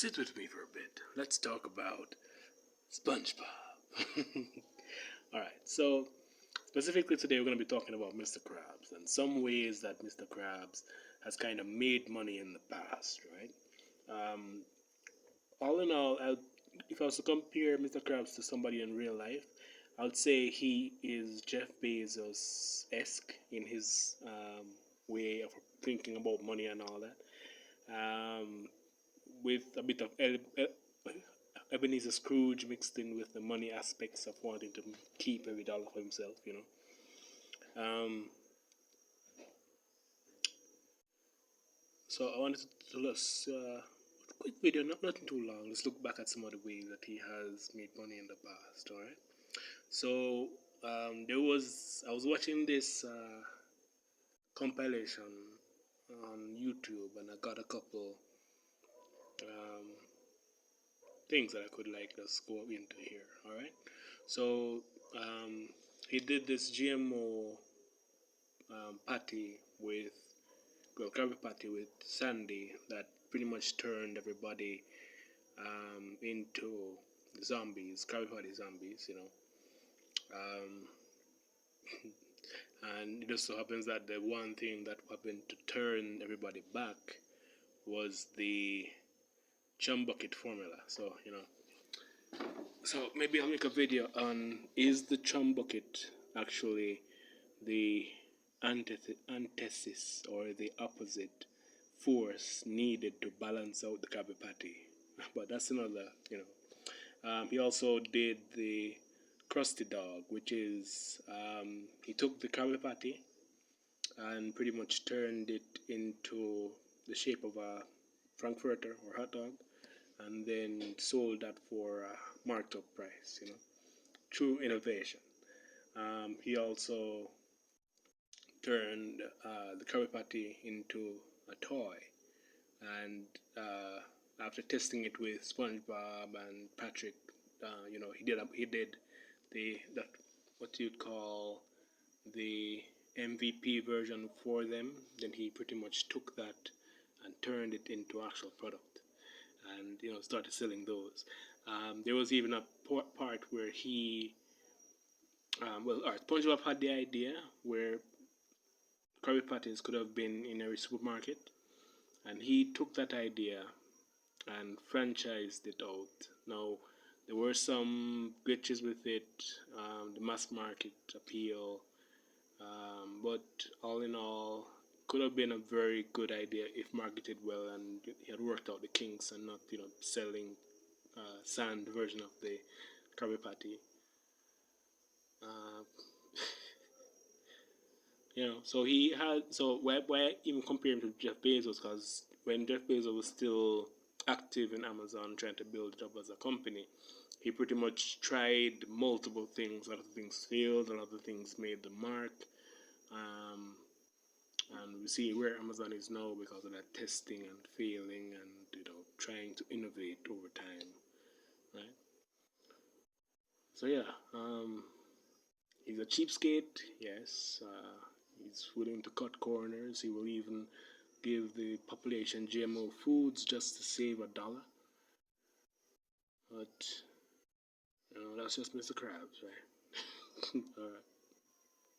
Sit with me for a bit. Let's talk about SpongeBob. Alright, so specifically today we're going to be talking about Mr. Krabs and some ways that Mr. Krabs has kind of made money in the past, right? Um, all in all, if I was to compare Mr. Krabs to somebody in real life, I would say he is Jeff Bezos esque in his way of thinking about money and all that. Um, with a bit of Ebenezer Scrooge mixed in with the money aspects of wanting to keep every dollar for himself, you know. So I wanted to let's quick video, nothing too long. Let's look back at some of the ways that he has made money in the past. All right. So I was watching this compilation on YouTube, and I got a couple um, things that I could like just go into here. All right. So he did this GMO patty with Krabby Patty with Sandy that pretty much turned everybody into zombies, Krabby Patty zombies, you know. And it just so happens that the one thing that happened to turn everybody back was the chum bucket formula. So, you know, so maybe I'll make a video on is the chum bucket actually the antithesis or the opposite force needed to balance out the Krabby Patty. But that's another, you know. He also did the Krusty Dog, which is he took the Krabby Patty and pretty much turned it into the shape of a Frankfurter or hot dog, and then sold that for a marked up price, you know, through innovation. He also turned the Krabby Patty into a toy, and after testing it with SpongeBob and Patrick, you know, he did the that what you'd call the MVP version for them. Then he pretty much took that and turned it into actual product, and you know, started selling those. There was even a part where he, SpongeBob had the idea where Krabby Patties could have been in every supermarket, and he took that idea and franchised it out. Now, there were some glitches with it, the mass market appeal, but all in all, could have been a very good idea if marketed well and he had worked out the kinks and not, you know, selling sand version of the Krabby Patty. You know, so he had, so why even compare him to Jeff Bezos? Because when Jeff Bezos was still active in Amazon trying to build it up as a company, he pretty much tried multiple things. A lot of things failed, a lot of things made the mark. And we see where Amazon is now because of that testing and failing and, you know, trying to innovate over time, right? So yeah, he's a cheapskate, yes. He's willing to cut corners. He will even give the population GMO foods just to save $1. But you know, that's just Mr. Krabs, right? All right.